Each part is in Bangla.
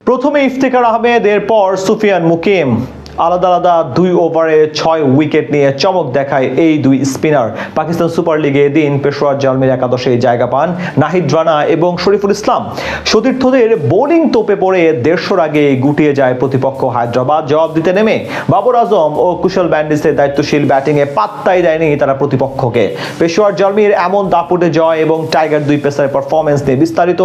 প্রথমে ইফতেখার আহমেদ, এরপর সুফিয়ান মুকিম। আলাদা আলাদা 2 ওভারে 6 উইকেট নিয়ে চমক দেখায় এই দুই স্পিনার। পাকিস্তান সুপার লিগে এদিন পেশোয়ার জালমির একাদশে জায়গা পান নাহিদ রানা এবং শরীফুল ইসলাম। সতীর্থদের বোলিং তোপে পড়ে 150 আগে গুটিয়ে যায় প্রতিপক্ষ হায়দ্রাবাদ। জবাব দিতে নেমে বাবর আজম ও কুশল মেন্ডিসের দায়িত্বশীল ব্যাটিংয়ে পাত্তাই দেয়নি তারা প্রতিপক্ষকে। পেশোয়ার জালমির এমন দাপুটে জয় এবং টাইগার দুই পেসারের পারফরমেন্স নিয়ে বিস্তারিত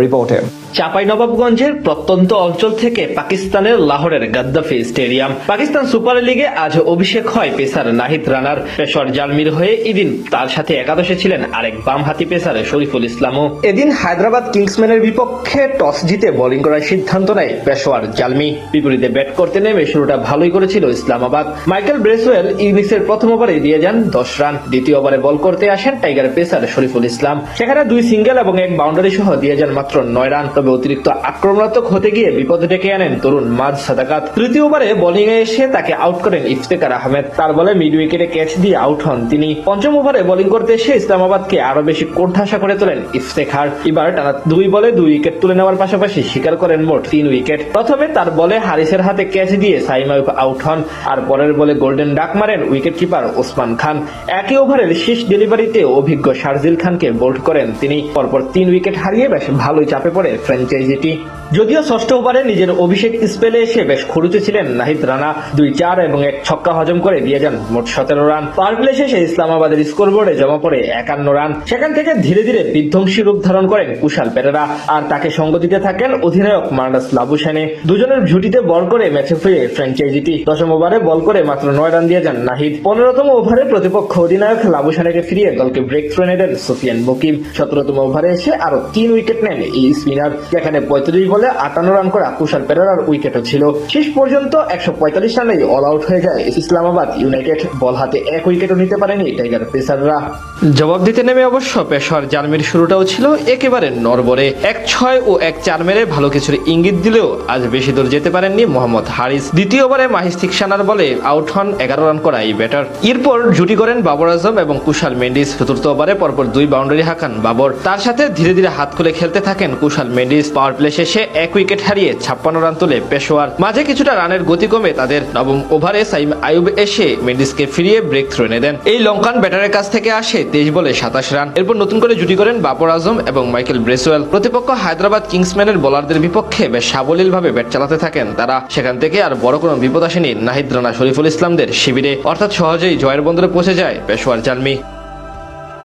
রিপোর্টে। চাঁপাইনবাবগঞ্জের প্রত্যন্ত অঞ্চল থেকে পাকিস্তানের লাহোরের গাদ্দাফি স্টেডিয়াম। পাকিস্তান সুপার লিগে আজ অভিষেক হয় পেসার নাহিদ রানার। পেশোয়ার জালমির হয়ে এদিন তার সাথে একাদশে ছিলেন আরেক বামহাতি পেসার শরীফুল ইসলামও। এদিন হায়দ্রাবাদ কিংসম্যানের বিপক্ষে টস জিতে বোলিং করার সিদ্ধান্ত নেয় পেশোয়ার জালমি। বিপরীতে ব্যাট করতে নেমে শুরুটা ভালোই করেছিল ইসলামাবাদ। মাইকেল ব্রেসওয়েল ইনিংসের প্রথম ওভারে দিয়ে যান 10 রান। দ্বিতীয় ওভারে বল করতে আসেন টাইগার পেসার শরীফুল ইসলাম। সেখানে 2 সিঙ্গেল এবং 1 বাউন্ডারি সহ দিয়ে যান মাত্র 9 রান। তবে অতিরিক্ত আক্রমণাত্মক হতে গিয়ে বিপদে ডেকে আনেন তরুণ মাঝ সাদাকাত। তৃতীয় ওভারে বোলিং এ এসে তাকে আউট করেন ইফতেখার আহমেদ। তার বলে মিড উইকেটে ক্যাচ দিয়ে আউট হন তিনি। পঞ্চম ওভারে বোলিং করতে এসে ইসলামাবাদকে আরো বেশি কোণঠাসা করে তোলেন ইফতেখার। এবার টানা 2 বলে 2 উইকেট তুলে নেওয়ার পাশাপাশি শিকার করেন মোট 3 উইকেট। প্রথমে তার বলে হারিসের হাতে ক্যাচ দিয়ে সাইম আইয়ুব আউট হন। আর পরের বলে গোল্ডেন ডাক মারেন উইকেট কিপার ওসমান খান। একই ওভারের শেষ ডেলিভারিতে অভিজ্ঞ শারজিল খানকে বোল্ড করেন তিনি। পরপর 3 উইকেট হারিয়ে বেশ ভালোই চাপে পড়ে ফ্র্যাঞ্চাইজিটি। যদিও ষষ্ঠ ওভারে নিজের অভিষেক স্পেলে এসে বেশ খরুচে ছিলেন নাহিদ রানা। 2 4 এবং 1 ছক্কা হজম করে দিয়ে যান মোট 17 রান। পাওয়ার প্লে শেষে ইসলামাবাদের স্কোরবোর্ডে জমা পড়ে 51 রান। সেখান থেকে ধীরে ধীরে বিধ্বংসী রূপ ধারণ করেন কুশাল পেরেরা। আর তাকে সঙ্গ দিতে থাকেন অধিনায়ক মার্নাস লাবুসানে। দুজনের জুটিতে বল করে ম্যাচে ফিরে ফ্র্যাঞ্চাইজিটি। 10ম ওভারে বল করে মাত্র 9 রান দিয়ে যান নাহিদ। 15তম ওভারে প্রতিপক্ষ অধিনায়ক লাবুসানেকে ফিরিয়ে দলকে ব্রেক থ্রু এনে দেন সুফিয়ান মুকিম। 17তম ওভারে এসে আরো 3 উইকেট নেন এই স্পিনার। যেখানে 35 বলে 58 রান করা কুশাল পেরেরার উইকেটও ছিল। শেষ পর্যন্ত 145 রানেই অল আউট হয়ে যায় ইসলামাবাদ ইউনাইটেড। বল হাতে 1 উইকেটও নিতে পারেনি টাইগার পেসাররা। জবাব দিতে নেমে অবশ্য পেশোয়ার জালমির শুরুটাও ছিল একেবারে নড়বড়ে। 1-6 ও 1-4 মেরে ভালো কিছুর ইঙ্গিত দিলেও আজ বেশি দূর যেতে পারেননি মোহাম্মদ হারিস। দ্বিতীয় ওভারে মাহিস থিকসানার বলে আউট হন 11 রান করা এই ব্যাটার। এরপর জুটি করেন বাবর আজম এবং কুশাল মেন্ডিস। চতুর্থ ওভারে পরপর 2 বাউন্ডারি হাঁকান বাবর। তার সাথে ধীরে ধীরে হাত খুলে খেলতে থাকেন কুশাল মেন্ডিস। পাওয়ার প্লে শেষে 1 উইকেট হারিয়ে 56 রান তোলে পেশোয়ার। মাঝে কিছুটা রানের গতি কমে তাদের 9ম ওভারে সাইম আইয়ুব এসে মেন্ডিসকে ফিরিয়ে ব্রেক থ্রু এনে দেন। এই লঙ্কান ব্যাটারের কাছ থেকে আসে 23 বলে 27 রান। এরপর নতুন করে জুটি করেন বাবর আজম এবং মাইকেল ব্রেসওয়েল। প্রতিপক্ষ হায়দ্রাবাদ কিংসম্যানের বোলারদের বিপক্ষে বেশ সাবলীলভাবে ব্যাট চালাতে থাকেন তারা। সেখান থেকে আর বড় কোনো বিপদ আসেনি নাহিদ রানা শরীফুল ইসলামদের শিবিরে। অর্থাৎ সহজেই জয়ের বন্দরে পৌঁছে যায় পেশোয়ার জালমি।